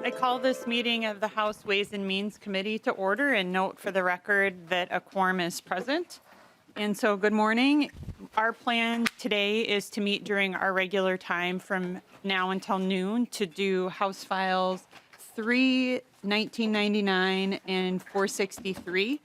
I call this meeting of the House Ways and Means Committee to order and note for the record that a quorum is present. And so good morning. Our plan today is to meet during our regular time from now until noon to do House Files 3, 1999, and 463.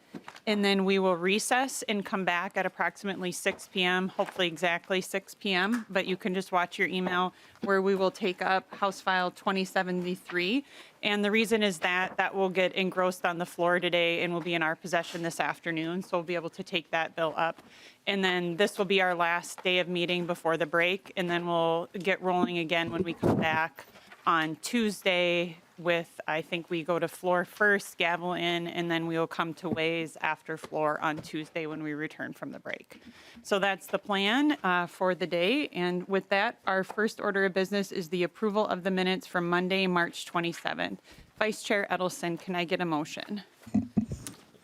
And then we will recess and come back at approximately 6 p.m., hopefully exactly 6 p.m. But you can just watch your email where we will take up House File 2073. And the reason is that that will get engrossed on the floor today and will be in our possession this afternoon. So we'll be able to take that bill up. And then this will be our last day of meeting before the break. And then we'll get rolling again when we come back on Tuesday with, I think we go to floor first, gavel in, and then we will come to ways after floor on Tuesday when we return from the break. So that's the plan for the day. And with that, our first order of business is the approval of the minutes from Monday, March 27th. Vice Chair Edelson, can I get a motion?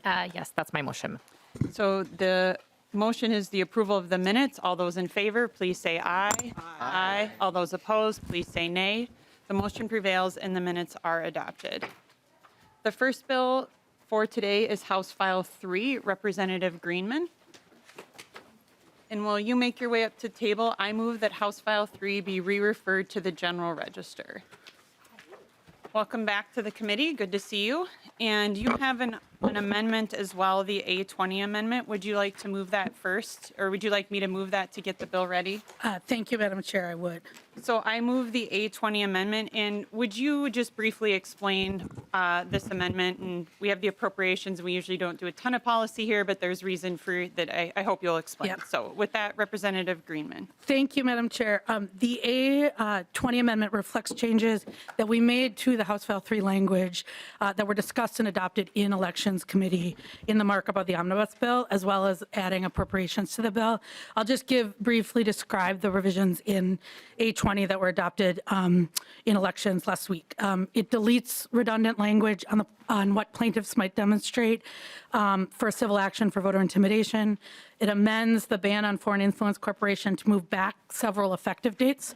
Yes, that's my motion. So the motion is the approval of the minutes. All those in favor, please say aye. Aye. All those opposed, please say nay. The motion prevails and the minutes are adopted. The first bill for today is House File 3, Representative Greenman. And while you make your way up to the table, I move that House File 3 be re-referred to the General Register. Welcome back to the committee. Good to see you. And you have an amendment as well, the A20 amendment. Would you like to move that first, or would you like me to move that to get the bill ready? Thank you, Madam Chair. I would. So I move the A20 amendment, and would you just briefly explain this amendment? And we have the appropriations. We usually don't do a ton of policy here, but there's reason for that. I hope you'll explain. Yep. So with that, Representative Greenman. Thank you, Madam Chair. The A20 amendment reflects changes that we made to the House File 3 language that were discussed and adopted in Elections Committee in the markup of the omnibus bill, as well as adding appropriations to the bill. I'll just briefly describe the revisions in A20 that were adopted in elections last week. It deletes redundant language on what plaintiffs might demonstrate for civil action for voter intimidation. It amends the ban on foreign influence corporation to move back several effective dates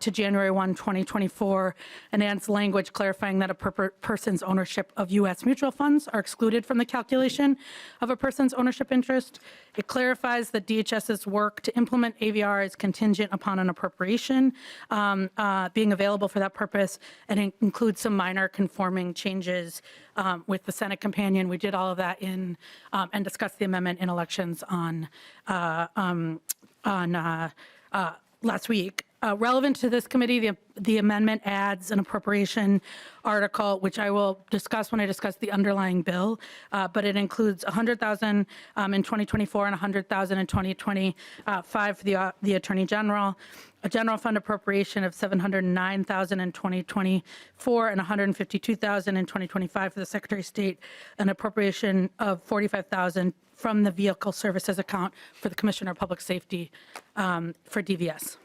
to January 1, 2024, and adds language clarifying that a person's ownership of U.S. mutual funds are excluded from the calculation of a person's ownership interest. It clarifies that DHS's work to implement AVR is contingent upon an appropriation being available for that purpose, and it includes some minor conforming changes with the Senate companion. We did all of that in and discussed the amendment in elections on last week. Relevant to this committee, the amendment adds an appropriation article, which I will discuss when I discuss the underlying bill, but it includes $100,000 in 2024 and $100,000 in 2025 for the Attorney General, a general fund appropriation of $709,000 in 2024 and $152,000 in 2025 for the Secretary of State, an appropriation of $45,000 from the Vehicle Services account for the Commissioner of Public Safety for DVS.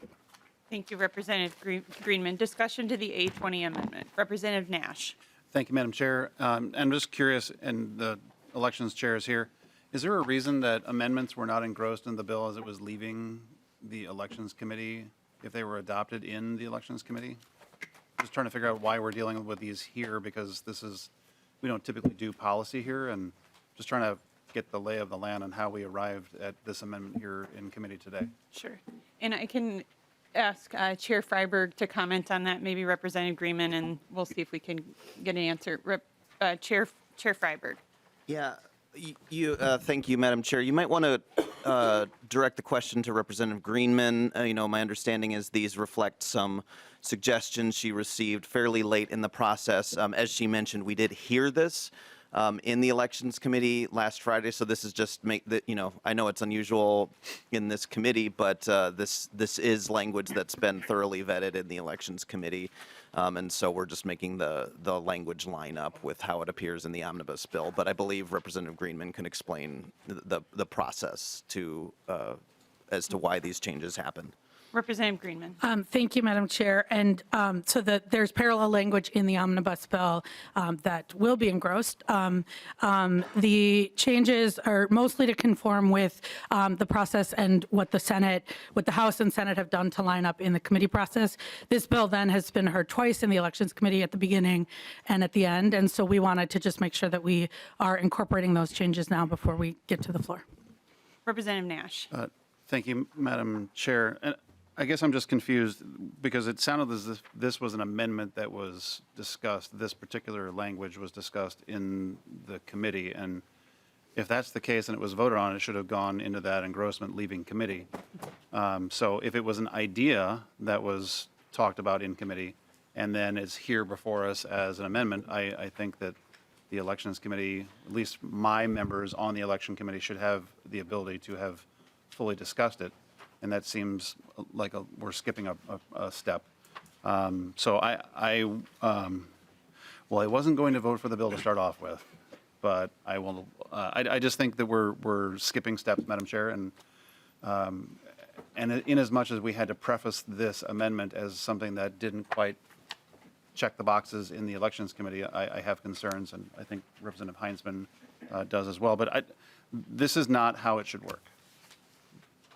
Thank you, Representative Greenman. Discussion to the A20 amendment. Representative Nash. Thank you, Madam Chair. I'm just curious, and the elections chair is here, is there a reason that amendments were not engrossed in the bill as it was leaving the Elections Committee if they were adopted in the Elections Committee? Just trying to figure out why we're dealing with these here, because we don't typically do policy here, and just trying to get the lay of the land on how we arrived at this amendment here in committee today. Sure. And I can ask Chair Freiberg to comment on that, maybe Representative Greenman, and we'll see if we can get an answer. Chair Freiberg. Yeah, thank you, Madam Chair. You might want to direct the question to Representative Greenman. My understanding is these reflect some suggestions she received fairly late in the process. As she mentioned, we did hear this in the Elections Committee last Friday, so this is just I know it's unusual in this committee, but this is language that's been thoroughly vetted in the Elections Committee, and so we're just making the language line up with how it appears in the omnibus bill. But I believe Representative Greenman can explain the process as to why these changes happened. Representative Greenman. Thank you, Madam Chair. And so there's parallel language in the omnibus bill that will be engrossed. The changes are mostly to conform with the process and what the House and Senate have done to line up in the committee process. This bill then has been heard twice in the Elections Committee at the beginning and at the end. And so we wanted to just make sure that we are incorporating those changes now before we get to the floor. Representative Nash. Thank you, Madam Chair. And I guess I'm just confused because it sounded as if this was an amendment that was discussed. This particular language was discussed in the committee. And if that's the case and it was voted on, it should have gone into that engrossment leaving committee. So if it was an idea that was talked about in committee and then it's here before us as an amendment, I think that the Elections Committee, at least my members on the Election Committee, should have the ability to have fully discussed it. And that seems like we're skipping a step. So I wasn't going to vote for the bill to start off with, but I will. I just think that we're skipping steps, Madam Chair, and in as much as we had to preface this amendment as something that didn't quite check the boxes in the Elections Committee, I have concerns, and I think Representative Heinzman does as well. But this is not how it should work.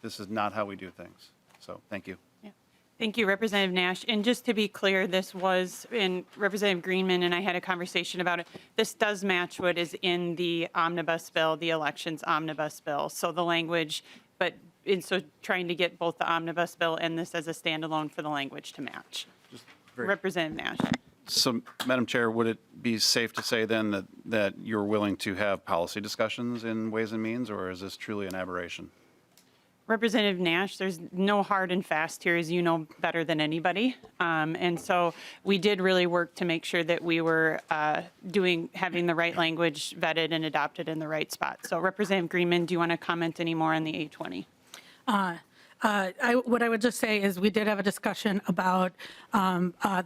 This is not how we do things. So thank you. Yeah. Thank you, Representative Nash. And just to be clear, this was in Representative Greenman and I had a conversation about it. This does match what is in the omnibus bill, the elections omnibus bill. So the language, so trying to get both the omnibus bill and this as a standalone for the language to match. Representative Nash. So, Madam Chair, would it be safe to say then that you're willing to have policy discussions in Ways and Means, or is this truly an aberration? Representative Nash, there's no hard and fast here, as you know better than anybody. And so we did really work to make sure that we were having the right language vetted and adopted in the right spot. So Representative Greenman, do you want to comment any more on the 820? What I would just say is we did have a discussion about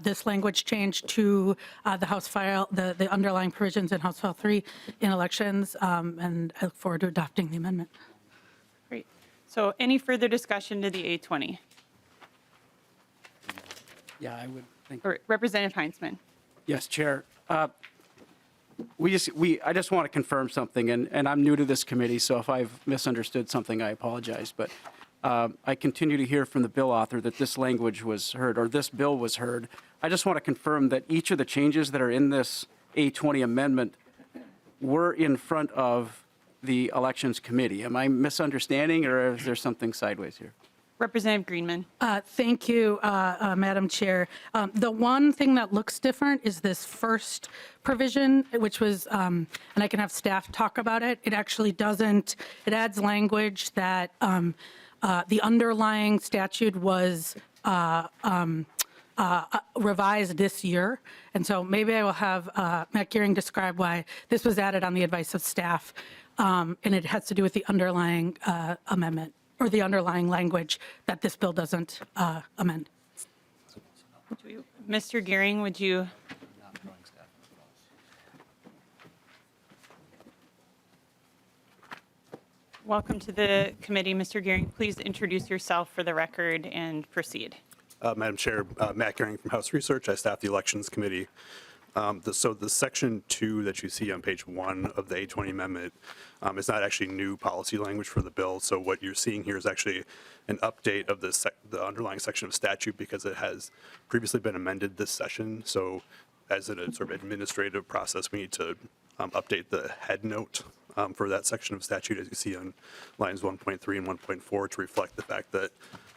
this language change to the House file, the underlying provisions in House File 3 in elections, and I look forward to adopting the amendment. Great. So any further discussion to the 820? Yeah, I would think. Or Representative Heinzman. Yes, Chair. I just want to confirm something, and I'm new to this committee, so if I've misunderstood something, I apologize. But I continue to hear from the bill author that this language was heard, or this bill was heard. I just want to confirm that each of the changes that are in this 820 amendment were in front of the Elections Committee. Am I misunderstanding, or is there something sideways here? Representative Greenman. Thank you, Madam Chair. The one thing that looks different is this first provision, which was, and I can have staff talk about it. It actually doesn't, it adds language that the underlying statute was revised this year. And so maybe I will have Matt Gearing describe why this was added on the advice of staff. And it has to do with the underlying amendment, or the underlying language that this bill doesn't amend. Mr. Gearing, would you? Welcome to the committee, Mr. Gearing. Please introduce yourself for the record and proceed. Madam Chair, Matt Gearing from House Research. I staff the Elections Committee. So the section 2 that you see on page 1 of the 820 amendment is not actually new policy language for the bill. So what you're seeing here is actually an update of the underlying section of statute, because it has previously been amended this session. So as a sort of administrative process, we need to update the head note for that section of statute, as you see on lines 1.3 and 1.4, to reflect the fact that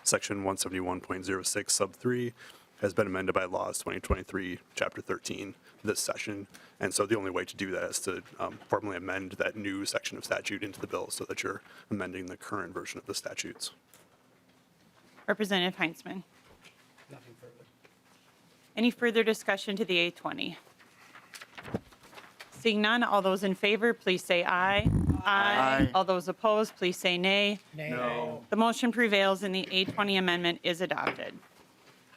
section 171.06 sub 3 has been amended by laws 2023 chapter 13 this session. And so the only way to do that is to formally amend that new section of statute into the bill, so that you're amending the current version of the statutes. Representative Heinzman. Nothing further. Any further discussion to the 820? Seeing none, all those in favor, please say aye. Aye. All those opposed, please say nay. No. The motion prevails and the 820 amendment is adopted.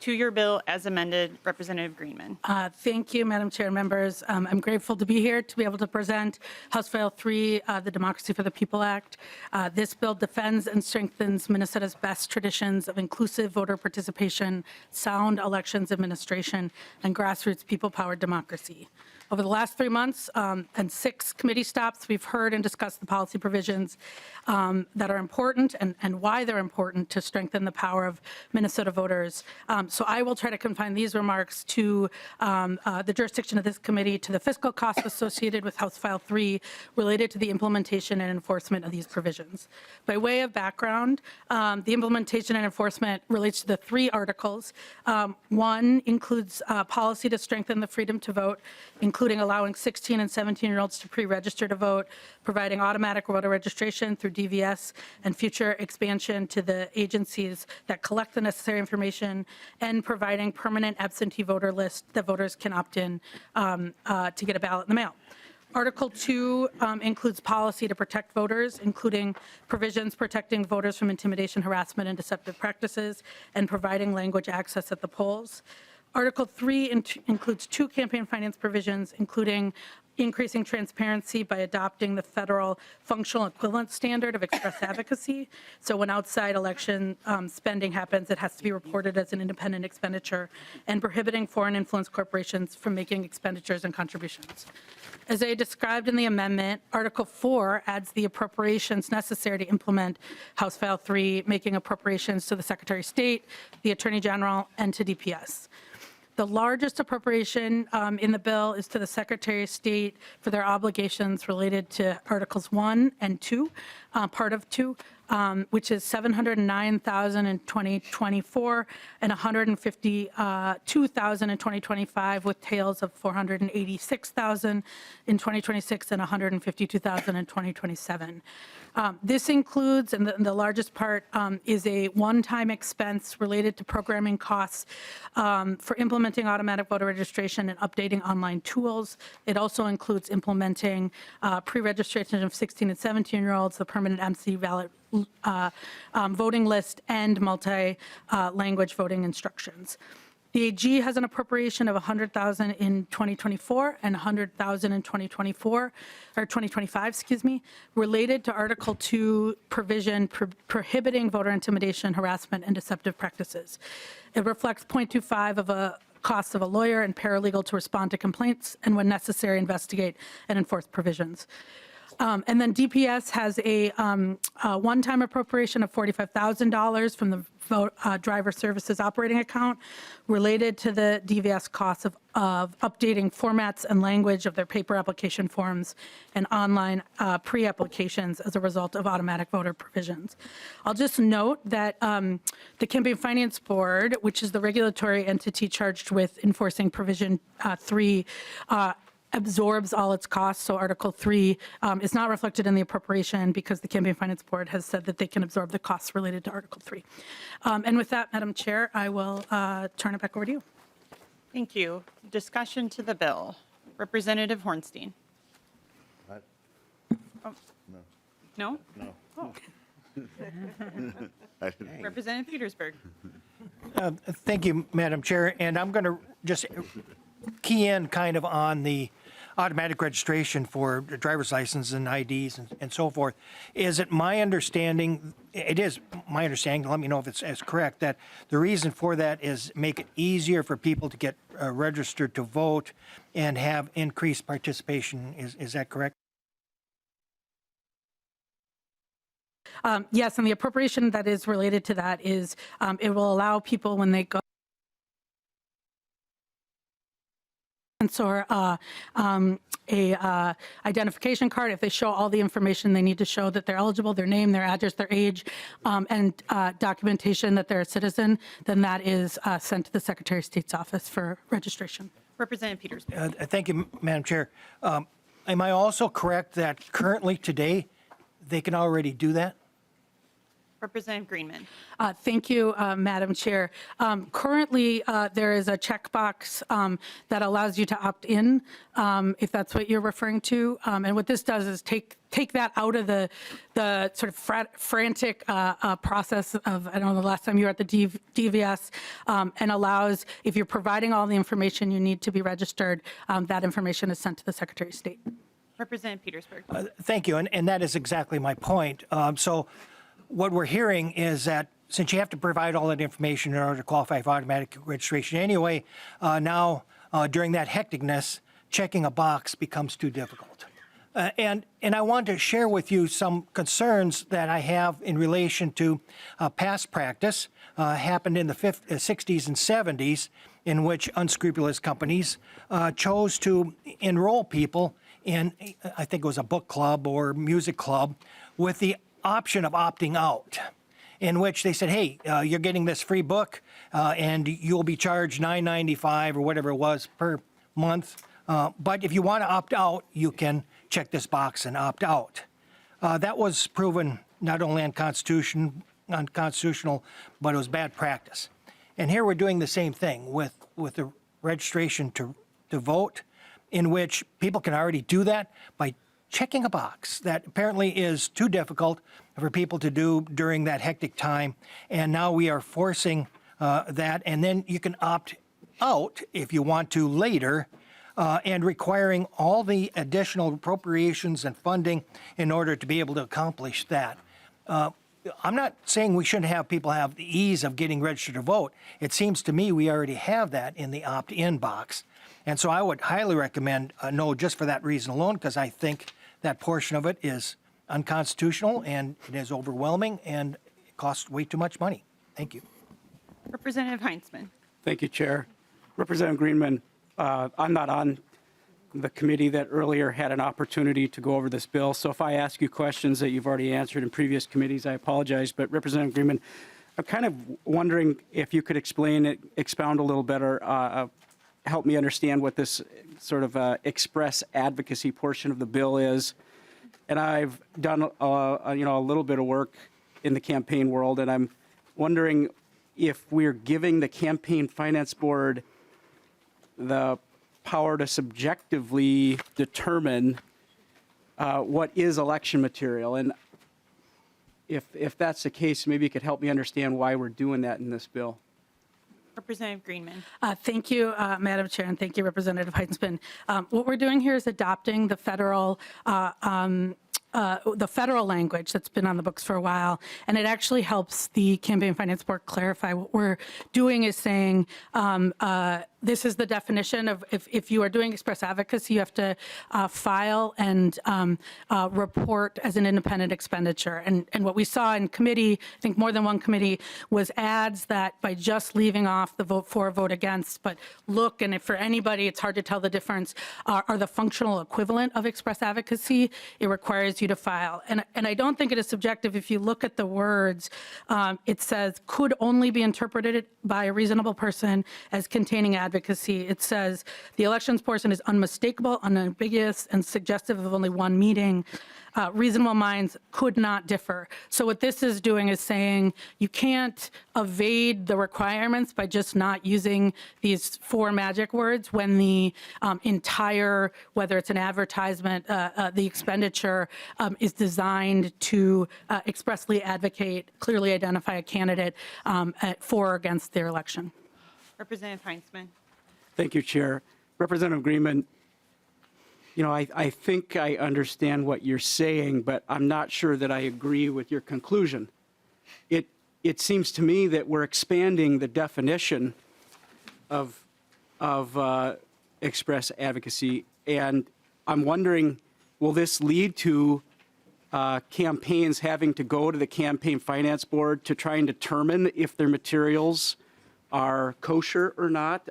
to your bill as amended. Representative Greenman. Thank you, Madam Chair and members. I'm grateful to be here to be able to present House File 3, the Democracy for the People Act. This bill defends and strengthens Minnesota's best traditions of inclusive voter participation, sound elections administration, and grassroots people-powered democracy. Over the last 3 months and 6 committee stops, we've heard and discussed the policy provisions that are important and why they're important to strengthen the power of Minnesota voters. So I will try to confine these remarks to the jurisdiction of this committee, to the fiscal costs associated with House File 3 related to the implementation and enforcement of these provisions. By way of background, the implementation and enforcement relates to the 3 articles. One includes policy to strengthen the freedom to vote, including allowing 16 and 17-year-olds to pre-register to vote, providing automatic voter registration through DVS, and future expansion to the agencies that collect the necessary information, and providing permanent absentee voter list that voters can opt in to get a ballot in the mail. Article 2 includes policy to protect voters, including provisions protecting voters from intimidation, harassment, and deceptive practices, and providing language access at the polls. Article 3 includes 2 campaign finance provisions, including increasing transparency by adopting the federal functional equivalent standard of express advocacy. So when outside election spending happens, it has to be reported as an independent expenditure, and prohibiting foreign influence corporations from making expenditures and contributions. As I described in the amendment, Article 4 adds the appropriations necessary to implement House File 3, making appropriations to the Secretary of State, the Attorney General, and to DPS. The largest appropriation in the bill is to the Secretary of State for their obligations related to Articles 1 and 2, part of 2, which is $709,000 in 2024 and $152,000 in 2025, with tails of $486,000 in 2026 and $152,000 in 2027. This includes, and the largest part is a one-time expense related to programming costs for implementing automatic voter registration and updating online tools. It also includes implementing pre-registration of 16 and 17-year-olds, the permanent MC ballot voting list, and multi-language voting instructions. The AG has an appropriation of $100,000 in 2024 and $100,000 in 2025, related to Article 2 provision prohibiting voter intimidation, harassment, and deceptive practices. It reflects 0.25 of a cost of a lawyer and paralegal to respond to complaints and, when necessary, investigate and enforce provisions. And then DPS has a one-time appropriation of $45,000 from the driver services operating account related to the DVS costs of updating formats and language of their paper application forms and online pre-applications as a result of automatic voter provisions. I'll just note that the Campaign Finance Board, which is the regulatory entity charged with enforcing Provision 3, absorbs all its costs. So Article 3 is not reflected in the appropriation because the Campaign Finance Board has said that they can absorb the costs related to Article 3. And with that, Madam Chair, I will turn it back over to you. Thank you. Discussion to the bill. Representative Hornstein. Oh. No? No? Oh. Representative Petersburg. Thank you, Madam Chair. And I'm going to just key in kind of on the automatic registration for driver's license and IDs and so forth. Is it my understanding, it is my understanding, let me know if it's as correct, that the reason for that is make it easier for people to get registered to vote and have increased participation. Is that correct? Yes, and the appropriation that is related to that is it will allow people when they go or a identification card, if they show all the information they need to show that they're eligible, their name, their address, their age, and documentation that they're a citizen, then that is sent to the Secretary of State's office for registration. Representative Petersburg. Thank you, Madam Chair. Am I also correct that currently today they can already do that? Representative Greenman. Thank you, Madam Chair. Currently, there is a checkbox that allows you to opt in, if that's what you're referring to. And what this does is take that out of the sort of frantic process of, I don't know, the last time you were at the DVS, and allows, if you're providing all the information you need to be registered, that information is sent to the Secretary of State. Representative Petersburg. Thank you, and that is exactly my point. So what we're hearing is that since you have to provide all that information in order to qualify for automatic registration anyway, now during that hecticness, checking a box becomes too difficult. And I want to share with you some concerns that I have in relation to past practice happened in the 60s and 70s, in which unscrupulous companies chose to enroll people in, I think it was a book club or music club, with the option of opting out, in which they said, hey, you're getting this free book and you'll be charged $9.95 or whatever it was per month. But if you want to opt out, you can check this box and opt out. That was proven not only unconstitutional, but it was bad practice. And here we're doing the same thing with the registration to vote, in which people can already do that by checking a box that apparently is too difficult for people to do during that hectic time. And now we are forcing that, and then you can opt out if you want to later, and requiring all the additional appropriations and funding in order to be able to accomplish that. I'm not saying we shouldn't have people have the ease of getting registered to vote. It seems to me we already have that in the opt-in box. And so I would highly recommend no, just for that reason alone, because I think that portion of it is unconstitutional and it is overwhelming and it costs way too much money. Thank you. Representative Heinzman. Thank you, Chair. Representative Greenman, I'm not on the committee that earlier had an opportunity to go over this bill, so if I ask you questions that you've already answered in previous committees, I apologize. But Representative Greenman, I'm kind of wondering if you could expound a little better, help me understand what this sort of express advocacy portion of the bill is. And I've done a little bit of work in the campaign world, and I'm wondering if we're giving the Campaign Finance Board the power to subjectively determine what is election material. And if that's the case, maybe you could help me understand why we're doing that in this bill. Representative Greenman. Thank you, Madam Chair, and thank you, Representative Heinzman. What we're doing here is adopting the federal language that's been on the books for a while, and it actually helps the Campaign Finance Board clarify. What we're doing is saying this is the definition of if you are doing express advocacy, you have to file and report as an independent expenditure. And what we saw in committee, I think more than one committee, was ads that by just leaving off the vote for, vote against, but look, and if for anybody it's hard to tell the difference, are the functional equivalent of express advocacy. It requires you to file. And I don't think it is subjective. If you look at the words, it says could only be interpreted by a reasonable person as containing advocacy. It says the elections portion is unmistakable, unambiguous, and suggestive of only one meeting. Reasonable minds could not differ. So what this is doing is saying you can't evade the requirements by just not using these four magic words when the entire, whether it's an advertisement, the expenditure is designed to expressly advocate, clearly identify a candidate for or against their election. Representative Heinzman. Thank you, Chair. Representative Greenman, I think I understand what you're saying, but I'm not sure that I agree with your conclusion. It seems to me that we're expanding the definition of express advocacy, and I'm wondering, will this lead to campaigns having to go to the Campaign Finance Board to try and determine if their materials are kosher or not?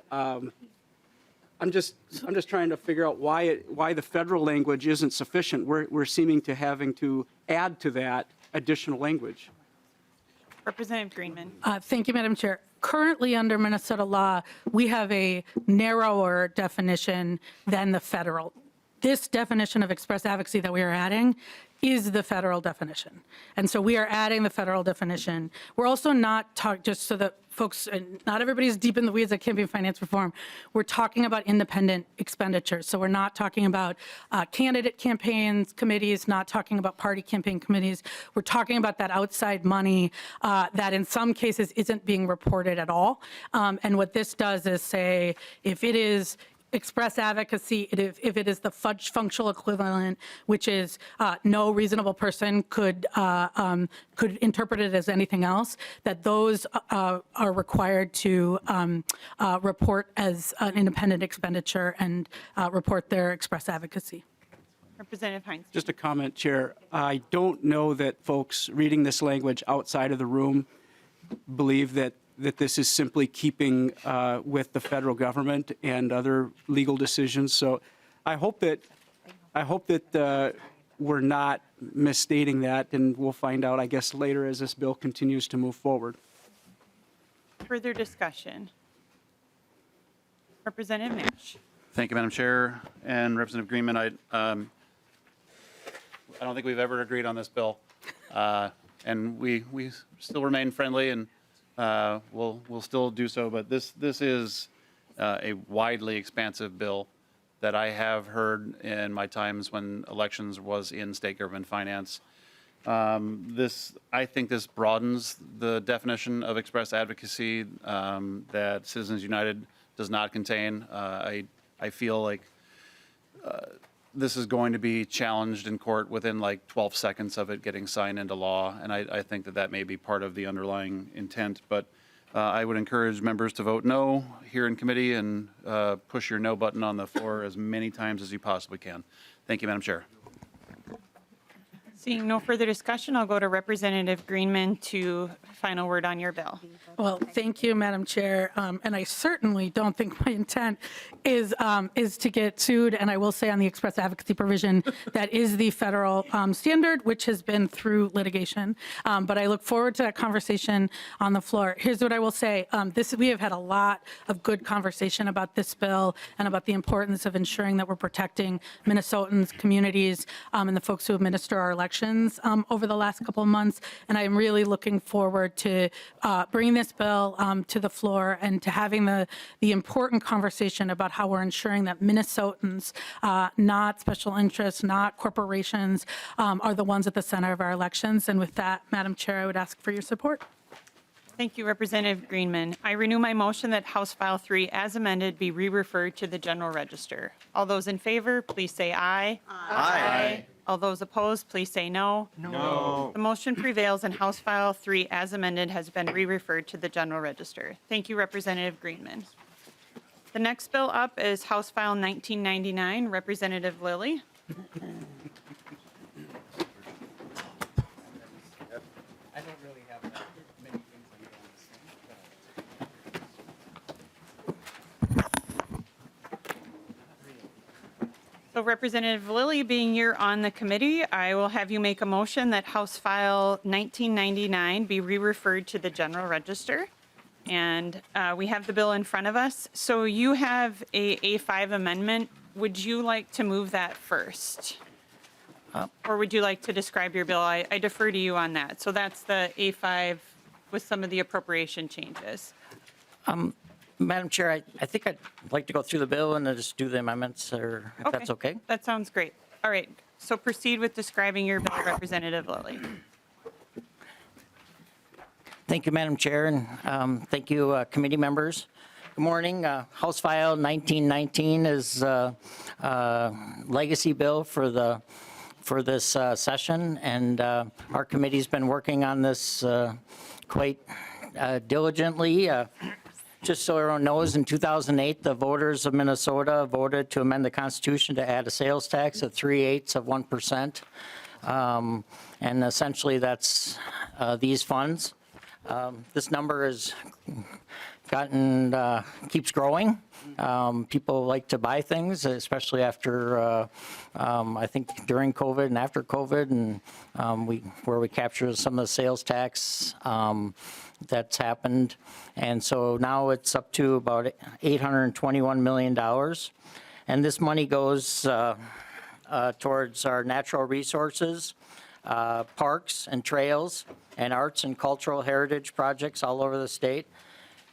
I'm just trying to figure out why the federal language isn't sufficient. We're seeming to having to add to that additional language. Representative Greenman. Thank you, Madam Chair. Currently, under Minnesota law, we have a narrower definition than the federal. This definition of express advocacy that we are adding is the federal definition. And so we are adding the federal definition. We're also not talking, just so that folks, and not everybody's deep in the weeds at campaign finance reform, we're talking about independent expenditures. So we're not talking about candidate campaigns committees, not talking about party campaign committees. We're talking about that outside money that in some cases isn't being reported at all. And what this does is say, if it is express advocacy, if it is the functional equivalent, which is no reasonable person could interpret it as anything else, that those are required to report as an independent expenditure and report their express advocacy. Representative Heinz. Just a comment, Chair. I don't know that folks reading this language outside of the room believe that this is simply keeping with the federal government and other legal decisions. So I hope that we're not misstating that, and we'll find out, I guess, later as this bill continues to move forward. Further discussion. Representative Nash. Thank you, Madam Chair and Representative Greenman. I don't think we've ever agreed on this bill, and we still remain friendly, and we'll still do so. But this is a widely expansive bill that I have heard in my times when elections was in state government finance. I think this broadens the definition of express advocacy that Citizens United does not contain. I feel like this is going to be challenged in court within like 12 seconds of it getting signed into law, and I think that may be part of the underlying intent. But I would encourage members to vote no here in committee and push your no button on the floor as many times as you possibly can. Thank you, Madam Chair. Seeing no further discussion, I'll go to Representative Greenman to final word on your bill. Well, thank you, Madam Chair. And I certainly don't think my intent is to get sued. And I will say on the express advocacy provision, that is the federal standard, which has been through litigation. But I look forward to that conversation on the floor. Here's what I will say. We have had a lot of good conversation about this bill and about the importance of ensuring that we're protecting Minnesotans, communities, and the folks who administer our elections over the last couple of months. And I'm really looking forward to bringing this bill to the floor and to having the important conversation about how we're ensuring that Minnesotans, not special interests, not corporations, are the ones at the center of our elections. And with that, Madam Chair, I would ask for your support. Thank you, Representative Greenman. I renew my motion that House File 3 as amended be re-referred to the General Register. All those in favor, please say aye. Aye. All those opposed, please say no. No. The motion prevails and House File 3 as amended has been re-referred to the General Register. Thank you, Representative Greenman. The next bill up is House File 1999, Representative Lillie. So Representative Lillie, being you're on the committee, I will have you make a motion that House File 1999 be re-referred to the General Register. And we have the bill in front of us. So you have a A5 amendment. Would you like to move that first? Or would you like to describe your bill? I defer to you on that. So that's the A5 with some of the appropriation changes. Madam Chair, I think I'd like to go through the bill and then just do the amendments, or if that's okay. That sounds great. All right. So proceed with describing your bill, Representative Lillie. Thank you, Madam Chair, and thank you, committee members. Good morning. House File 1919 is a legacy bill for this session, and our committee's been working on this quite diligently. Just so everyone knows, in 2008, the voters of Minnesota voted to amend the Constitution to add a sales tax of 3/8 of 1%. And essentially, that's these funds. This number has keeps growing. People like to buy things, especially after, I think, during COVID and after COVID, and where we capture some of the sales tax that's happened. And so now it's up to about $821 million. And this money goes towards our natural resources, parks and trails, and arts and cultural heritage projects all over the state.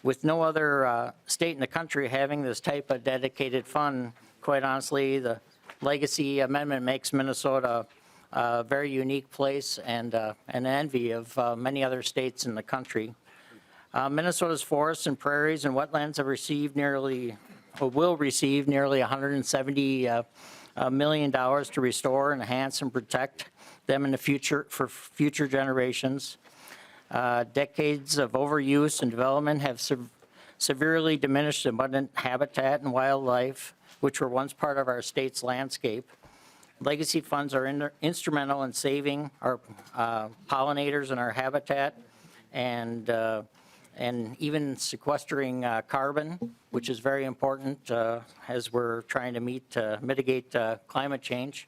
With no other state in the country having this type of dedicated fund, quite honestly, the legacy amendment makes Minnesota a very unique place and an envy of many other states in the country. Minnesota's forests and prairies and wetlands have received nearly, or will receive nearly $170 million to restore, enhance, and protect them in the future for future generations. Decades of overuse and development have severely diminished abundant habitat and wildlife, which were once part of our state's landscape. Legacy funds are instrumental in saving our pollinators and our habitat, and even sequestering carbon, which is very important as we're trying to mitigate climate change.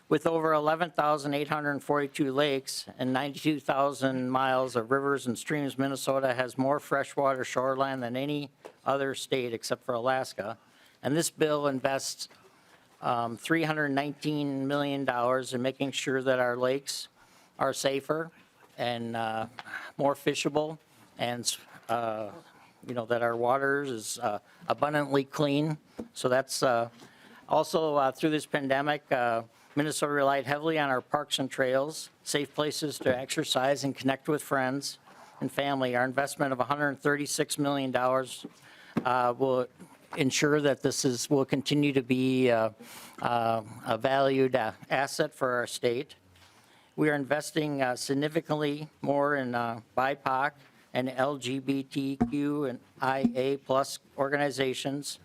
With over 11,842 lakes and 92,000 miles of rivers and streams, Minnesota has more freshwater shoreline than any other state except for Alaska. And this bill invests $319 million in making sure that our lakes are safer and more fishable, and that our water is abundantly clean. So that's also through this pandemic, Minnesota relied heavily on our parks and trails, safe places to exercise and connect with friends and family. Our investment of $136 million will ensure that this will continue to be a valued asset for our state. We are investing significantly more in BIPOC and LGBTQ and IA+ organizations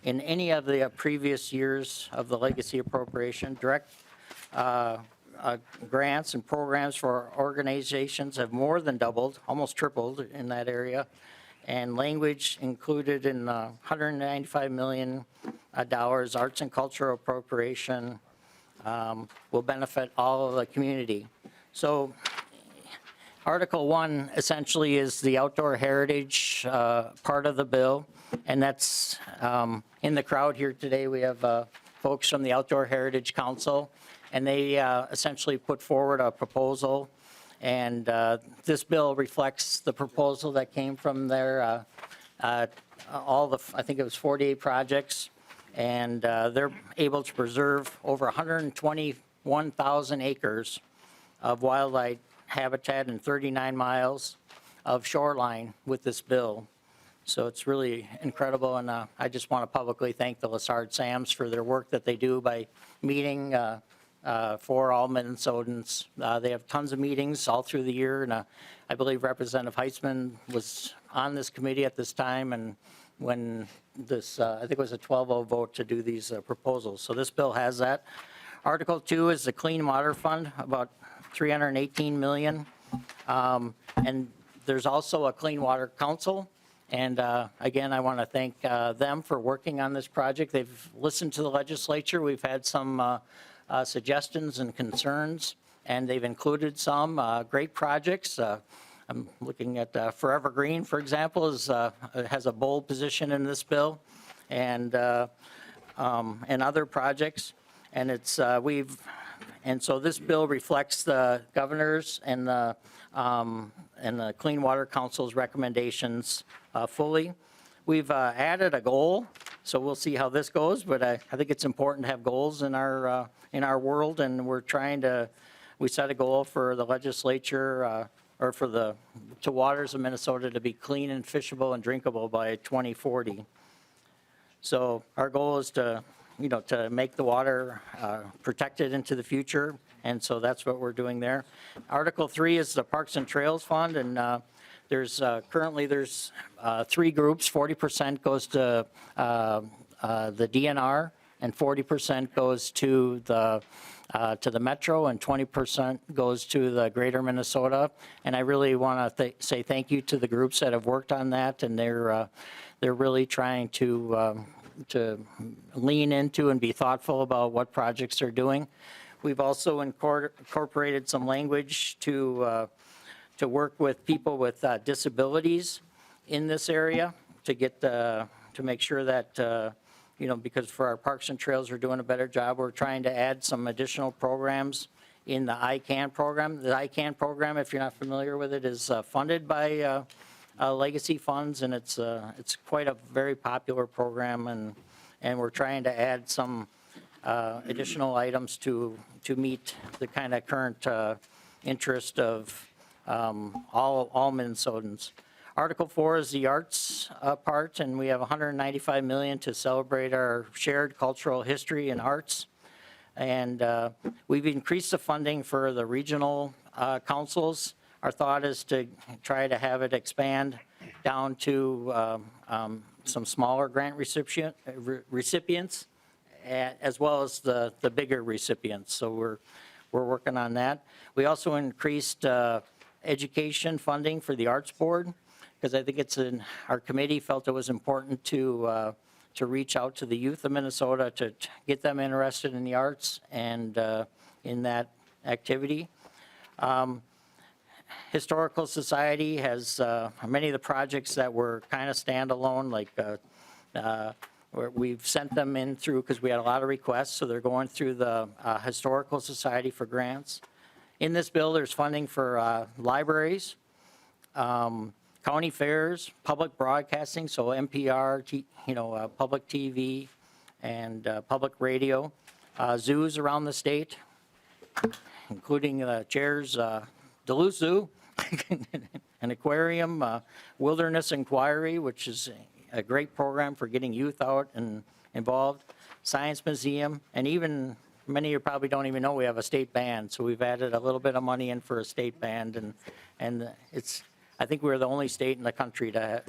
in any of the previous years of the legacy appropriation. Direct grants and programs for organizations have more than doubled, almost tripled in that area. And language included in the $195 million arts and cultural appropriation will benefit all of the community. So Article 1 essentially is the outdoor heritage part of the bill, and that's in the crowd here today. We have folks from the Outdoor Heritage Council, and they essentially put forward a proposal, and this bill reflects the proposal that came from their I think it was 48 projects, and they're able to preserve over 121,000 acres of wildlife habitat and 39 miles of shoreline with this bill. So it's really incredible, and I just want to publicly thank the Lessard Sams for their work that they do by meeting for all Minnesotans. They have tons of meetings all through the year, and I believe Representative Heitzman was on this committee at this time, and when this, I think it was a 12-0 vote to do these proposals. So this bill has that. Article 2 is the Clean Water Fund, about $318 million. And there's also a Clean Water Council. And again, I want to thank them for working on this project. They've listened to the legislature. We've had some suggestions and concerns, and they've included some great projects. I'm looking at Forever Green, for example, has a bold position in this bill, and other projects. And it's and so this bill reflects the governor's and the Clean Water Council's recommendations fully. We've added a goal, so we'll see how this goes. But I think it's important to have goals in our world, and we set a goal for the legislature or for the waters of Minnesota to be clean and fishable and drinkable by 2040. So our goal is to make the water protected into the future, and so that's what we're doing there. Article 3 is the Parks and Trails Fund, and there's currently 3 groups. 40% goes to the DNR, and 40% goes to the Metro, and 20% goes to the Greater Minnesota. And I really want to say thank you to the groups that have worked on that, and they're really trying to lean into and be thoughtful about what projects they're doing. We've also incorporated some language to work with people with disabilities in this area to make sure that because for our parks and trails, we're doing a better job. We're trying to add some additional programs in the ICANN program. The ICANN program, if you're not familiar with it, is funded by legacy funds, and it's quite a very popular program, and we're trying to add some additional items to meet the kind of current interest of all Minnesotans. Article 4 is the arts part, and we have $195 million to celebrate our shared cultural history and arts. And we've increased the funding for the regional councils. Our thought is to try to have it expand down to some smaller grant recipients, as well as the bigger recipients. So we're working on that. We also increased education funding for the Arts Board, because I think our committee felt it was important to reach out to the youth of Minnesota to get them interested in the arts and in that activity. Historical Society has many of the projects that were kind of standalone, like we've sent them in through, because we had a lot of requests, so they're going through the Historical Society for grants. In this bill, there's funding for libraries, county fairs, public broadcasting, so NPR, public TV, and public radio, zoos around the state, including Chair's Duluth Zoo, an aquarium, Wilderness Inquiry, which is a great program for getting youth out and involved, Science Museum, and even many of you probably don't even know we have a state band, so we've added a little bit of money in for a state band, and I think we're the only state in the country to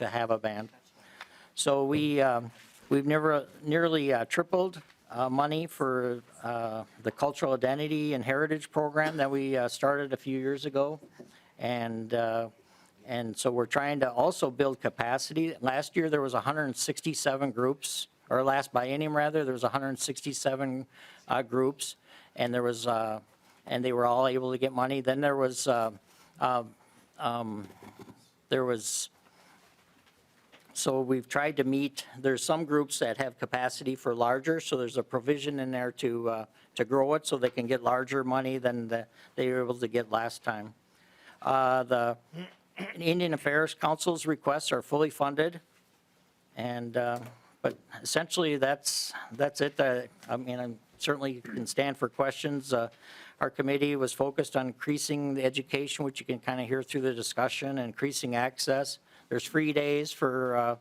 have a band. So we've nearly tripled money for the cultural identity and heritage program that we started a few years ago, and so we're trying to also build capacity. Last year there was 167 groups, or last biennium rather, there was 167 groups, and they were all able to get money. Then there was so we've tried to meet, there's some groups that have capacity for larger, so there's a provision in there to grow it so they can get larger money than they were able to get last time. The Indian Affairs Council's requests are fully funded, and but essentially that's it. I mean, I certainly can stand for questions. Our committee was focused on increasing the education, which you can kind of hear through the discussion, increasing access. There's free days for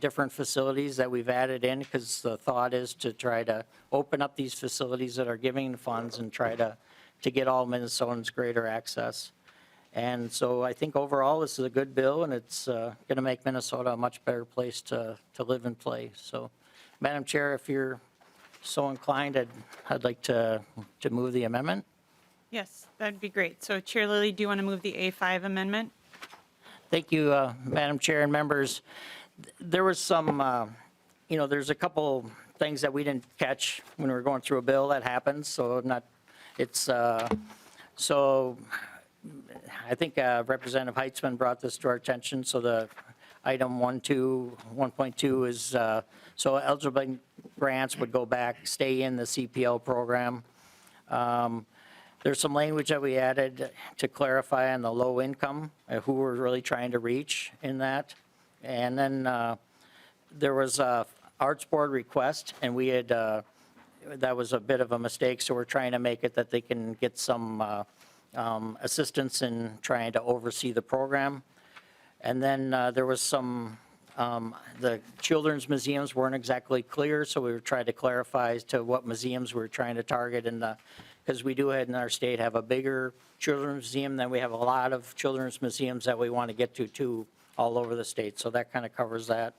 different facilities that we've added in, because the thought is to try to open up these facilities that are giving funds and try to get all Minnesotans greater access. And so I think overall this is a good bill, and it's going to make Minnesota a much better place to live and play. So, Madam Chair, if you're so inclined, I'd like to move the amendment. Yes, that'd be great. So Chair Lillie, do you want to move the A5 amendment? Thank you, Madam Chair and members. There was some, there's a couple things that we didn't catch when we were going through a bill that happens. So so I think Representative Heitzman brought this to our attention. So the item 1.2 is so eligible grants would go back, stay in the CPL program. There's some language that we added to clarify on the low income, who we're really trying to reach in that. And then there was a Arts Board request, and we had, that was a bit of a mistake, so we're trying to make it that they can get some assistance in trying to oversee the program. And then there was some, the children's museums weren't exactly clear, so we were trying to clarify as to what museums we're trying to target in the, because we do in our state have a bigger children's museum than we have a lot of children's museums that we want to get to too all over the state. So that kind of covers that.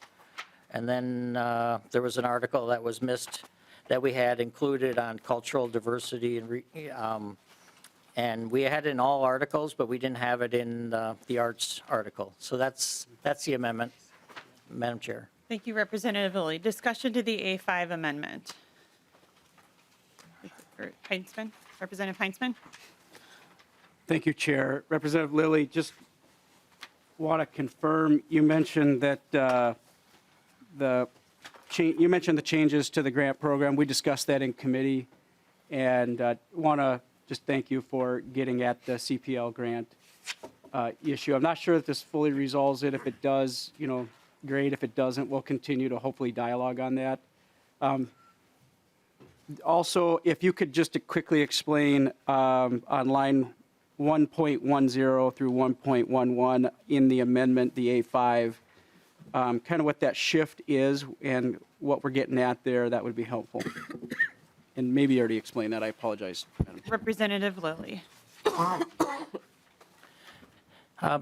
And then there was an article that was missed that we had included on cultural diversity, and we had it in all articles, but we didn't have it in the arts article. So that's the amendment, Madam Chair. Thank you, Representative Lillie. Discussion to the A5 amendment. Heitzman, Representative Heitzman. Thank you, Chair. Representative Lillie, just want to confirm, you mentioned that the you mentioned the changes to the grant program. We discussed that in committee, and want to just thank you for getting at the CPL grant issue. I'm not sure that this fully resolves it. If it does, great. If it doesn't, we'll continue to hopefully dialogue on that. Also, if you could just quickly explain on line 1.10 through 1.11 in the amendment, the A5, kind of what that shift is and what we're getting at there, that would be helpful. And maybe you already explained that. I apologize, Madam Chair. Representative Lillie.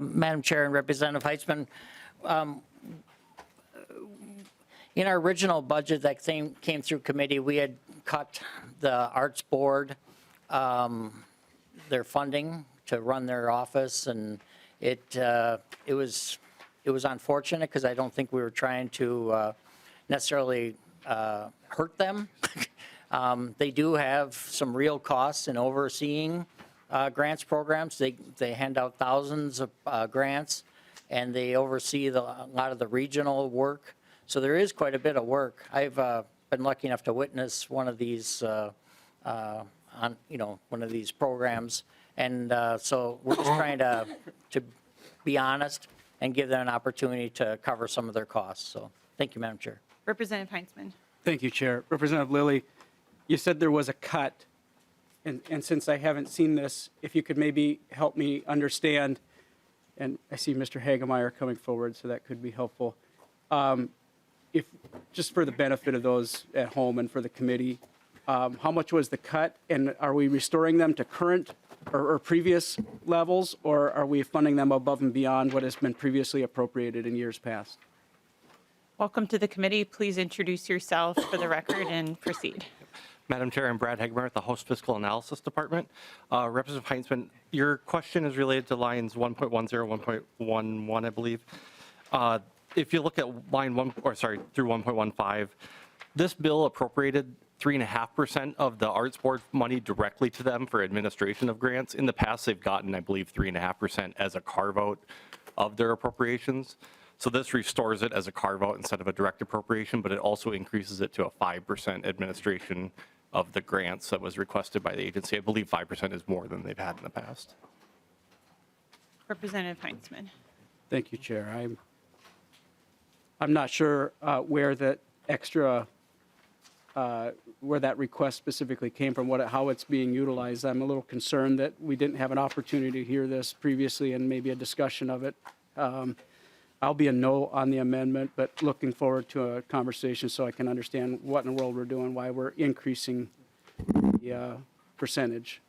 Madam Chair and Representative Heitzman, in our original budget that came through committee, we had cut the Arts Board their funding to run their office, and it was unfortunate because I don't think we were trying to necessarily hurt them. They do have some real costs in overseeing grants programs. They hand out thousands of grants, and they oversee a lot of the regional work. So there is quite a bit of work. I've been lucky enough to witness one of these one of these programs, and so we're just trying to be honest and give them an opportunity to cover some of their costs. So thank you, Madam Chair. Representative Heinzman. Thank you, Chair. Representative Lillie, you said there was a cut, and since I haven't seen this, if you could maybe help me understand, and I see Mr. Hagemeyer coming forward, so that could be helpful. If, just for the benefit of those at home and for the committee, how much was the cut, and are we restoring them to current or previous levels, or are we funding them above and beyond what has been previously appropriated in years past? Welcome to the committee. Please introduce yourself for the record and proceed. Madam Chair, I'm Brad Hegmer at the House Fiscal Analysis Department. Representative Heinzman, your question is related to lines 1.10, 1.11, I believe. If you look at line through 1.15, this bill appropriated 3.5% of the Arts Board money directly to them for administration of grants. In the past, they've gotten, I believe, 3.5% as a carve-out of their appropriations. So this restores it as a carve-out instead of a direct appropriation, but it also increases it to a 5% administration of the grants that was requested by the agency. I believe 5% is more than they've had in the past. Representative Heinzman. Thank you, Chair. I'm not sure where that extra, where that request specifically came from, how it's being utilized. I'm a little concerned that we didn't have an opportunity to hear this previously and maybe a discussion of it. I'll be a no on the amendment, but looking forward to a conversation so I can understand what in the world we're doing, why we're increasing the percentage.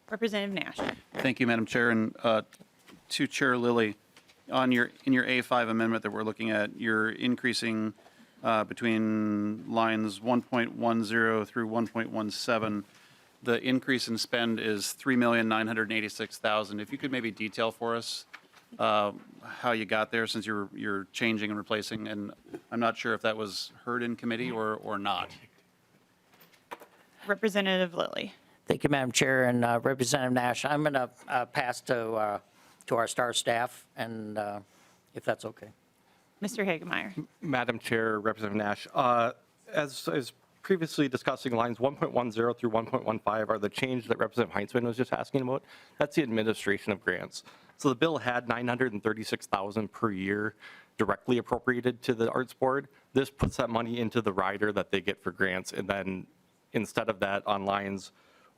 Representative Nash. Thank you, Madam Chair. And to Chair Lillie, in your A5 amendment that we're looking at, you're increasing between lines 1.10 through 1.17. The increase in spend is $3,986,000. If you could maybe detail for us how you got there, since you're changing and replacing, and I'm not sure if that was heard in committee or not. Representative Lillie. Thank you, Madam Chair, and Representative Nash. I'm going to pass to our STAR staff, and if that's okay. Mr. Hagemeyer. Madam Chair, Representative Nash, as previously discussing, lines 1.10 through 1.15 are the change that Representative Heinzman was just asking about. That's the administration of grants. So the bill had $936,000 per year directly appropriated to the Arts Board. This puts that money into the rider that they get for grants, and then instead of that, on lines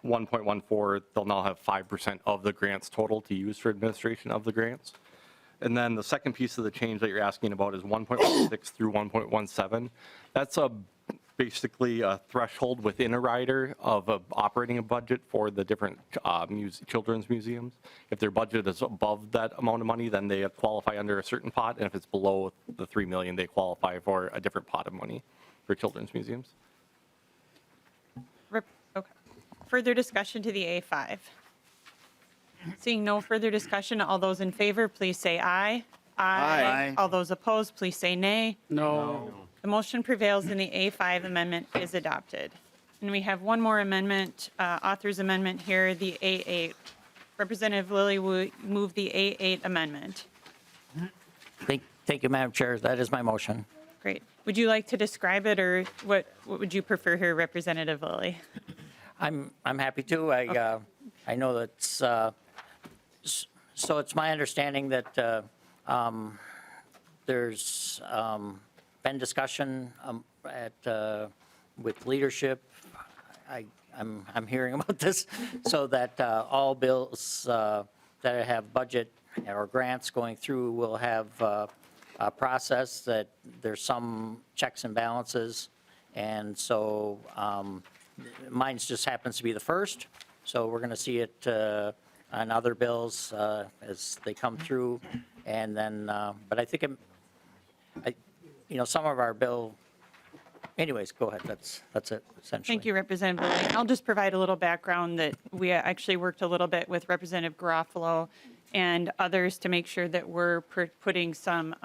1.14, they'll now have 5% of the grants total to use for administration of the grants. And then the second piece of the change that you're asking about is 1.16 through 1.17. That's basically a threshold within a rider of operating a budget for the different children's museums. If their budget is above that amount of money, then they qualify under a certain pot, and if it's below the $3 million, they qualify for a different pot of money for children's museums. Okay. Further discussion to the A5. Seeing no further discussion, all those in favor, please say aye. Aye. All those opposed, please say nay. No. The motion prevails and the A5 amendment is adopted. And we have one more amendment, author's amendment here, the A8. Representative Lillie will move the A8 amendment. Thank you, Madam Chair. That is my motion. Great. Would you like to describe it, or what would you prefer here, Representative Lillie? I'm happy to. I know that's, so it's my understanding that there's been discussion with leadership. I'm hearing about this, so that all bills that have budget or grants going through will have a process that there's some checks and balances. And so mine just happens to be the first. So we're going to see it on other bills as they come through. And then, but I think, some of our bill, anyways, go ahead. That's it, essentially. Thank you, Representative Lillie. I'll just provide a little background that we actually worked a little bit with Representative Garofalo and others to make sure that we're putting some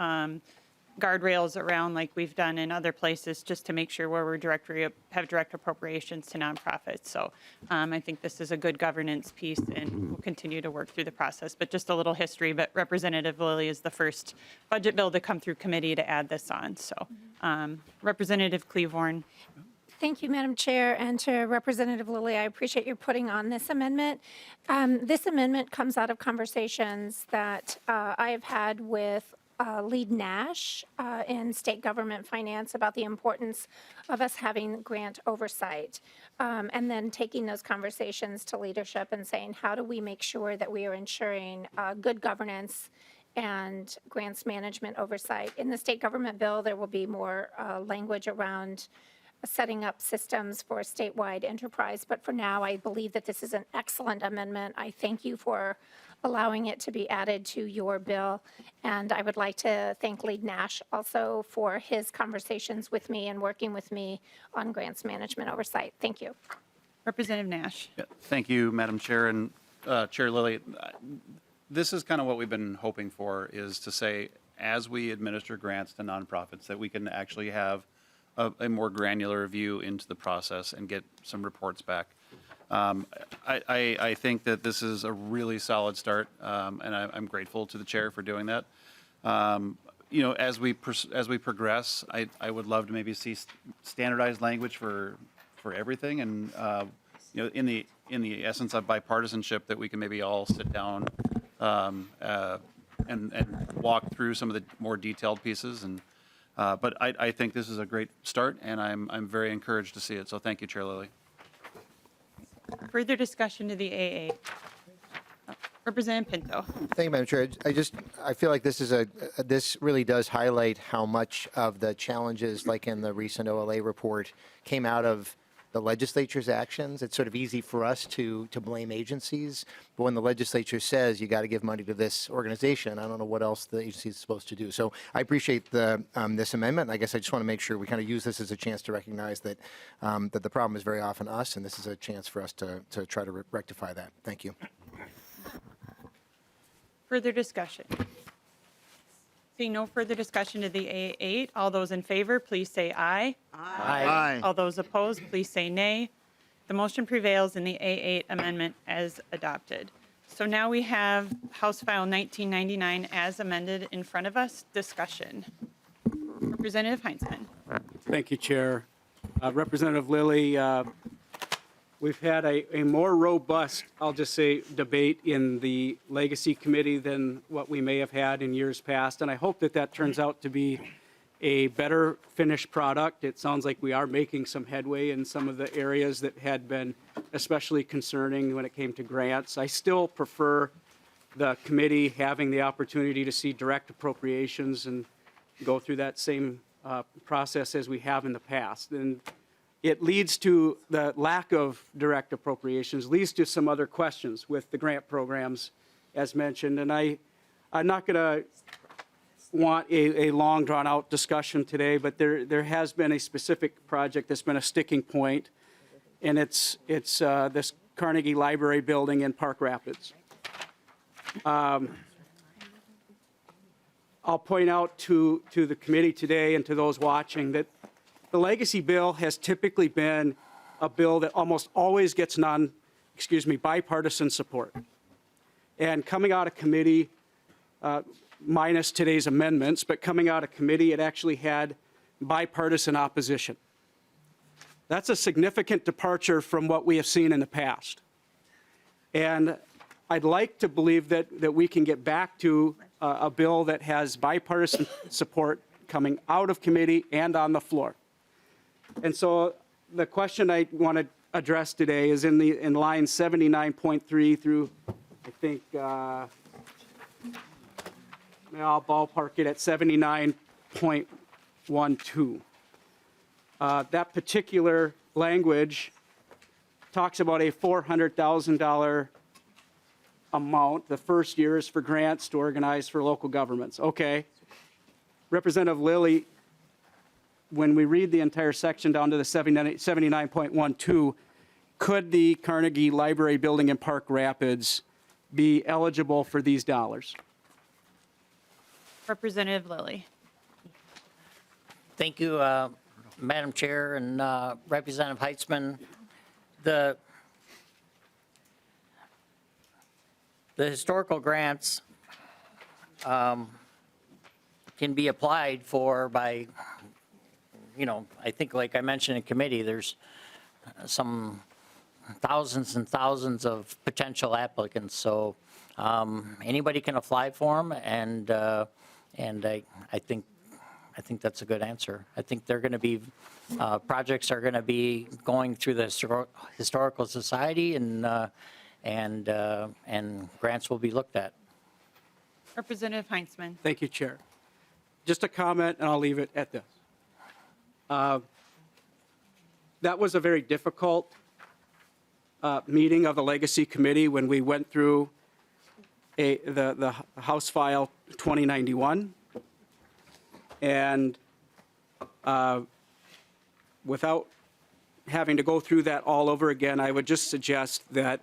guardrails around, like we've done in other places, just to make sure where we're have direct appropriations to nonprofits. So I think this is a good governance piece, and we'll continue to work through the process. But just a little history, but Representative Lillie is the first budget bill to come through committee to add this on. So Representative Cleavorn. Thank you, Madam Chair, and to Representative Lillie, I appreciate your putting on this amendment. This amendment comes out of conversations that I have had with Lead Nash in state government finance about the importance of us having grant oversight, and then taking those conversations to leadership and saying, how do we make sure that we are ensuring good governance and grants management oversight? In the state government bill, there will be more language around setting up systems for a statewide enterprise. But for now, I believe that this is an excellent amendment. I thank you for allowing it to be added to your bill. And I would like to thank Lead Nash also for his conversations with me and working with me on grants management oversight. Thank you. Representative Nash. Yeah, thank you, Madam Chair, and Chair Lillie. This is kind of what we've been hoping for, is to say, as we administer grants to nonprofits, that we can actually have a more granular view into the process and get some reports back. I think that this is a really solid start, and I'm grateful to the chair for doing that. As we progress, I would love to maybe see standardized language for everything, and in the essence of bipartisanship, that we can maybe all sit down and walk through some of the more detailed pieces. And but I think this is a great start, and I'm very encouraged to see it. So thank you, Chair Lillie. Further discussion to the AA. Representative Pinto. Thank you, Madam Chair. I feel like this really does highlight how much of the challenges, like in the recent OLA report, came out of the legislature's actions. It's sort of easy for us to blame agencies, but when the legislature says you got to give money to this organization, I don't know what else the agency is supposed to do. So I appreciate this amendment. I guess I just want to make sure we kind of use this as a chance to recognize that that the problem is very often us, and this is a chance for us to try to rectify that. Thank you. Further discussion. Seeing no further discussion to the A8, all those in favor, please say aye. Aye. All those opposed, please say nay. The motion prevails and the A8 amendment as adopted. So now we have House File 1999 as amended in front of us. Discussion. Representative Heinzman. Thank you, Chair. Representative Lillie, we've had a more robust, I'll just say, debate in the Legacy Committee than what we may have had in years past, and I hope that turns out to be a better finished product. It sounds like we are making some headway in some of the areas that had been especially concerning when it came to grants. I still prefer the committee having the opportunity to see direct appropriations and go through that same process as we have in the past. And it leads to the lack of direct appropriations, leads to some other questions with the grant programs, as mentioned. And I'm not going to want a long, drawn-out discussion today, but there has been a specific project that's been a sticking point, and it's this Carnegie Library building in Park Rapids. I'll point out to the committee today and to those watching that the legacy bill has typically been a bill that almost always gets bipartisan support. And coming out of committee, minus today's amendments, but coming out of committee, it actually had bipartisan opposition. That's a significant departure from what we have seen in the past. And I'd like to believe that we can get back to a bill that has bipartisan support coming out of committee and on the floor. And so the question I want to address today is in line 79.3 through, I think, I'll ballpark it at 79.12. That particular language talks about a $400,000 amount. The first year is for grants to organize for local governments. Okay. Representative Lillie, when we read the entire section down to the 79.12, could the Carnegie Library Building in Park Rapids be eligible for these dollars? Representative Lillie. Thank you, Madam Chair and Representative Heitzman. The historical grants can be applied for by, I think like I mentioned in committee, there's some thousands and thousands of potential applicants. So anybody can apply for them, and I think that's a good answer. I think they're going to be, projects are going to be going through the Historical Society, and grants will be looked at. Representative Heitzman. Thank you, Chair. Just a comment, and I'll leave it at this. That was a very difficult meeting of the Legacy Committee when we went through the House File 2091. And without having to go through that all over again, I would just suggest that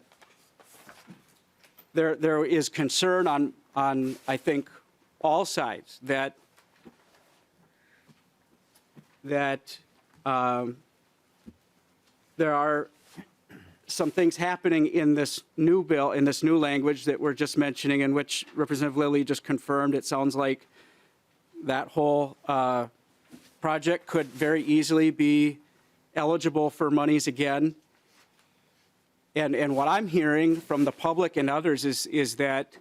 there is concern on I think all sides that there are some things happening in this new bill, in this new language that we're just mentioning, in which Representative Lillie just confirmed. It sounds like that whole project could very easily be eligible for monies again. And what I'm hearing from the public and others is that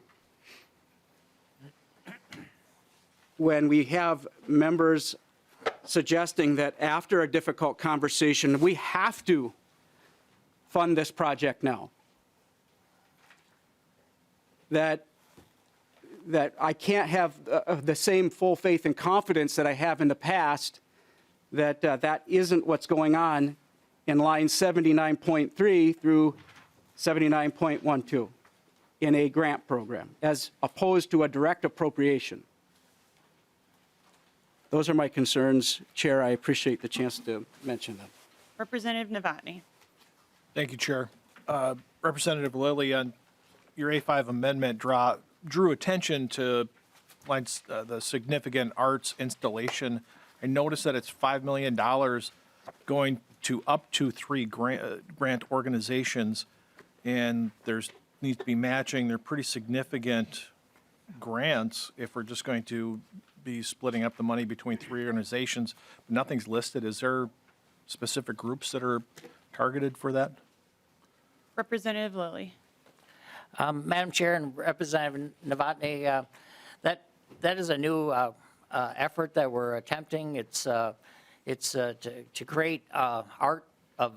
when we have members suggesting that after a difficult conversation, we have to fund this project now, that I can't have the same full faith and confidence that I have in the past, that that isn't what's going on in line 79.3 through 79.12 in a grant program, as opposed to a direct appropriation. Those are my concerns, Chair. I appreciate the chance to mention them. Representative Novotny. Thank you, Chair. Representative Lillie, on your A5 amendment drew attention to the significant arts installation. I noticed that it's $5 million going to up to 3 grant organizations, and there's needs to be matching. They're pretty significant grants if we're just going to be splitting up the money between 3 organizations. Nothing's listed. Is there specific groups that are targeted for that? Representative Lillie. Madam Chair and Representative Novotny, that is a new effort that we're attempting. It's to create art of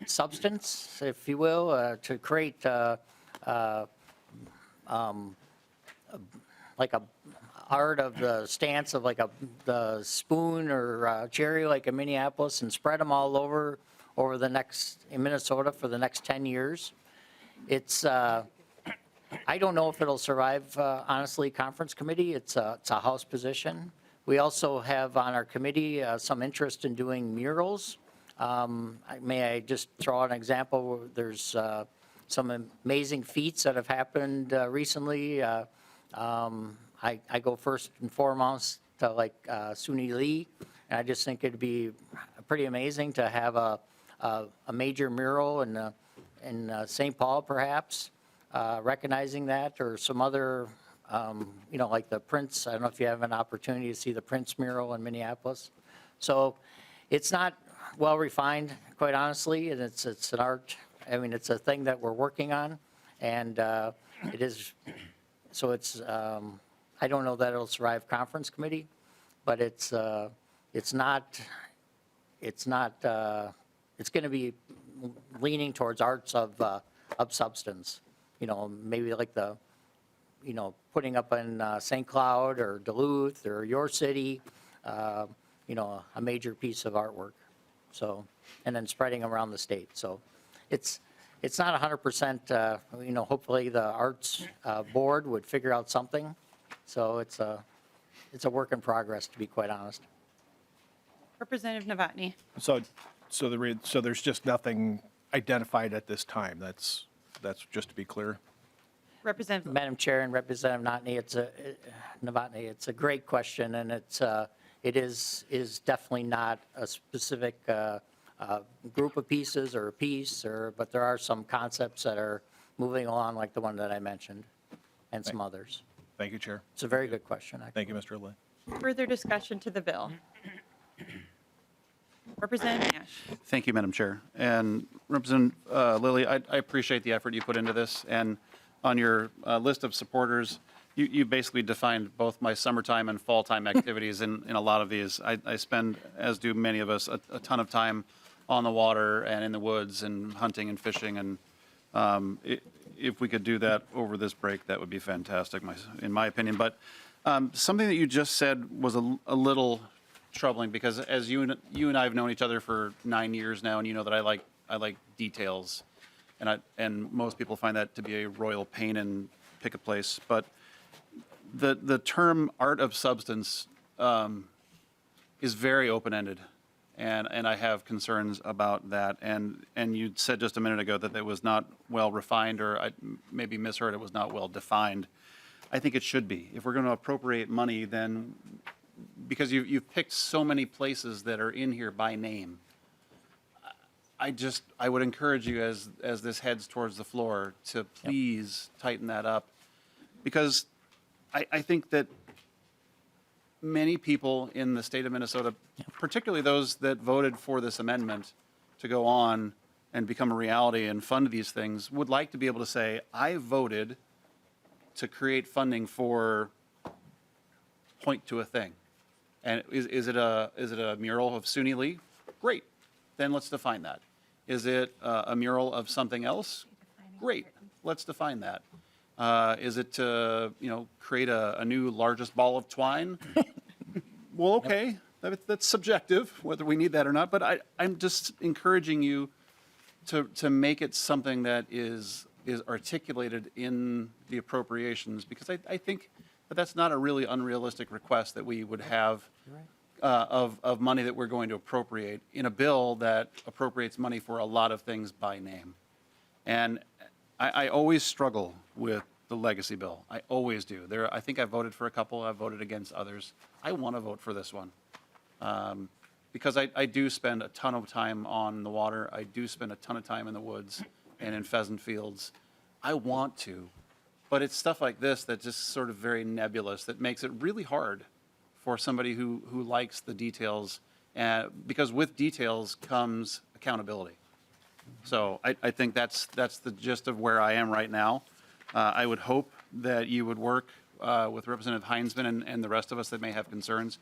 substance, if you will, to create like a art of the stance of like the spoon or cherry, like in Minneapolis, and spread them all over the next, in Minnesota for the next 10 years. It's, I don't know if it'll survive, honestly, conference committee. It's a House position. We also have on our committee some interest in doing murals. May I just throw out an example? There's some amazing feats that have happened recently. I go first and foremost to like Suni Lee, and I just think it'd be pretty amazing to have a major mural in St. Paul, perhaps, recognizing that, or some other, like the Prince. I don't know if you have an opportunity to see the Prince mural in Minneapolis. So it's not well refined, quite honestly, and it's an art. I mean, it's a thing that we're working on, and it is, so it's, I don't know that it'll survive conference committee, but it's not, it's going to be leaning towards arts of substance, maybe like the, putting up in St. Cloud or Duluth or your city, a major piece of artwork. So, and then spreading around the state. So it's not 100%, hopefully the arts board would figure out something. So it's a work in progress, to be quite honest. Representative Novotny. So there's just nothing identified at this time. That's just to be clear. Representative. Madam Chair and Representative Novotny, it's a great question, and it is definitely not a specific group of pieces or a piece, but there are some concepts that are moving along, like the one that I mentioned, and some others. Thank you, Chair. It's a very good question. Thank you, Mr. Lillie. Further discussion to the bill. Representative Nash. Thank you, Madam Chair. And Representative Lillie, I appreciate the effort you put into this. And on your list of supporters, you basically defined both my summertime and fall-time activities in a lot of these. I spend, as do many of us, a ton of time on the water and in the woods and hunting and fishing. And if we could do that over this break, that would be fantastic, in my opinion. But something that you just said was a little troubling, because as you and I have known each other for 9 years now, and you know that I like details, and most people find that to be a royal pain and pick a place. But the term art of substance is very open-ended, and I have concerns about that. And you said just a minute ago that it was not well refined, or I maybe misheard, it was not well defined. I think it should be. If we're going to appropriate money, then, because you've picked so many places that are in here by name, I would encourage you, as this heads towards the floor, to please tighten that up, because I think that many people in the state of Minnesota, particularly those that voted for this amendment to go on and become a reality and fund these things, would like to be able to say, I voted to create funding for, point to a thing. And is it a mural of Suni Lee? Great, then let's define that. Is it a mural of something else? Great, let's define that. Is it to create a new largest ball of twine? Well, okay, that's subjective, whether we need that or not. But I'm just encouraging you to make it something that is articulated in the appropriations, because I think that's not a really unrealistic request that we would have of money that we're going to appropriate in a bill that appropriates money for a lot of things by name. And I always struggle with the legacy bill. I always do. I think I voted for a couple. I've voted against others. I want to vote for this one because I do spend a ton of time on the water. I do spend a ton of time in the woods and in pheasant fields. I want to, but it's stuff like this that's just sort of very nebulous that makes it really hard for somebody who likes the details, because with details comes accountability. So I think that's the gist of where I am right now. I would hope that you would work with Representative Heinzman and the rest of us that may have concerns,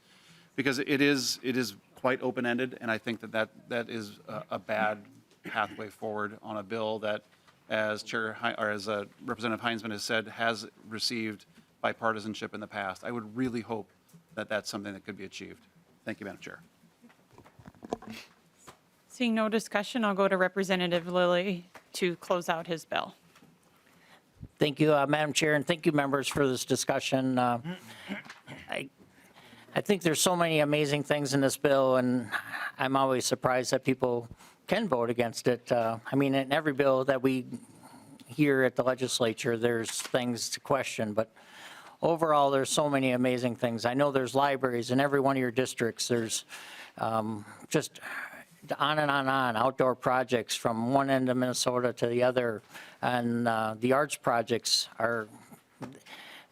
because it is quite open-ended, and I think that is a bad pathway forward on a bill that, as Representative Heinzman has said, has received bipartisanship in the past. I would really hope that that's something that could be achieved. Thank you, Madam Chair. Seeing no discussion, I'll go to Representative Lillie to close out his bill. Thank you, Madam Chair, and thank you, members, for this discussion. I think there's so many amazing things in this bill, and I'm always surprised that people can vote against it. I mean, in every bill that we hear at the legislature, there's things to question, but overall, there's so many amazing things. I know there's libraries in every one of your districts. There's just on and on, outdoor projects from one end of Minnesota to the other. And the arts projects are,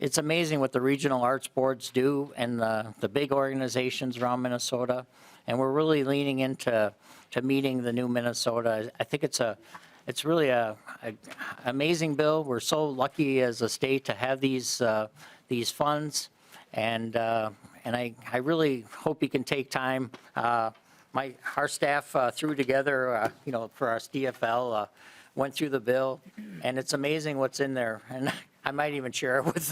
it's amazing what the regional arts boards do and the big organizations around Minnesota. And we're really leaning into meeting the new Minnesota. I think it's really a amazing bill. We're so lucky as a state to have these funds. And I really hope you can take time. Our staff threw together, for our DFL, went through the bill, and it's amazing what's in there. And I might even share it with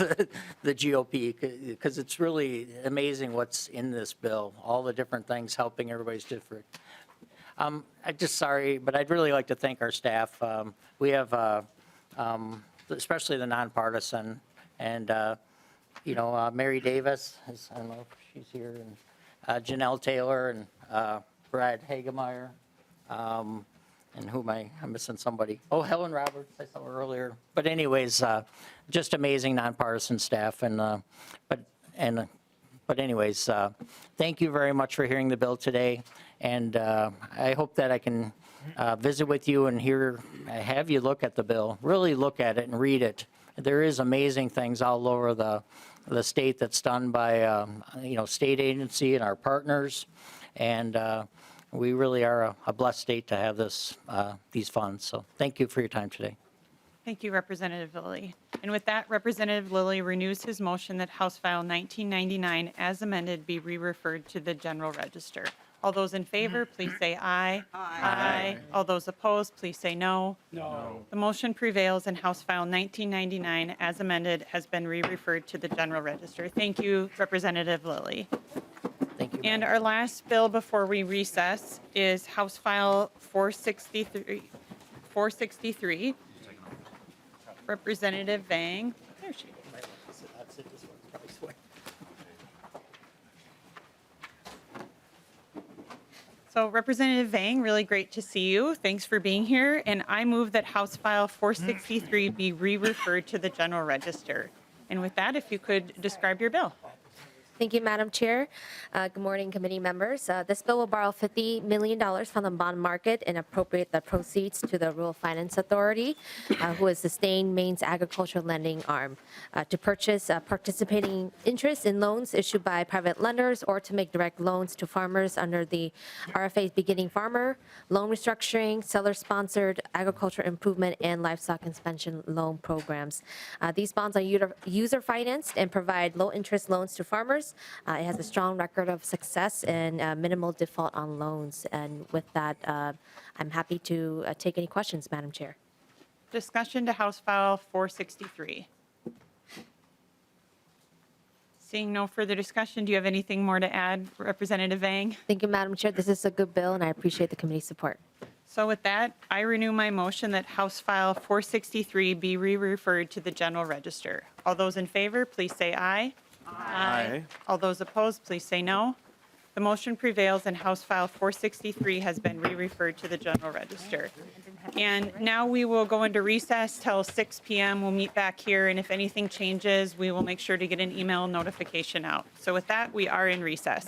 the GOP because it's really amazing what's in this bill, all the different things helping everybody's different. Sorry, but I'd really like to thank our staff. We have, especially the nonpartisan, and Mary Davis, I don't know if she's here, and Janelle Taylor, and Brad Hagemeyer, and who am I'm missing somebody. Oh, Helen Roberts, I saw her earlier. But anyways, just amazing nonpartisan staff, and but anyways, thank you very much for hearing the bill today, and I hope that I can visit with you and have you look at the bill, really look at it and read it. There is amazing things all over the state that's done by state agency and our partners, and we really are a blessed state to have these funds. So thank you for your time today. Thank you, Representative Lillie. And with that, Representative Lillie renews his motion that House File 1999 as amended be re-referred to the General Register. All those in favor, please say aye. Aye. All those opposed, please say no. No. The motion prevails and House File 1999 as amended has been re-referred to the General Register. Thank you, Representative Lillie. Thank you. And our last bill before we recess is House File 463. Representative Vang. There she is. So Representative Vang, really great to see you. Thanks for being here. And I move that House File 463 be re-referred to the General Register. And with that, if you could describe your bill. Thank you, Madam Chair. Good morning, committee members. This bill will borrow $50 million from the bond market and appropriate the proceeds to the Rural Finance Authority, who is sustained Maine's agricultural lending arm, to purchase participating interest in loans issued by private lenders or to make direct loans to farmers under the RFA's Beginning Farmer, loan restructuring, seller-sponsored agriculture improvement, and livestock expansion loan programs. These bonds are user-financed and provide low-interest loans to farmers. It has a strong record of success and minimal default on loans. And with that, I'm happy to take any questions, Madam Chair. Discussion to House File 463. Seeing no further discussion, do you have anything more to add, Representative Vang? Thank you, Madam Chair. This is a good bill, and I appreciate the committee's support. So with that, I renew my motion that House File 463 be re-referred to the General Register. All those in favor, please say aye. Aye. All those opposed, please say no. The motion prevails and House File 463 has been re-referred to the General Register. And now we will go into recess till 6 p.m. We'll meet back here, and if anything changes, we will make sure to get an email notification out. So with that, we are in recess.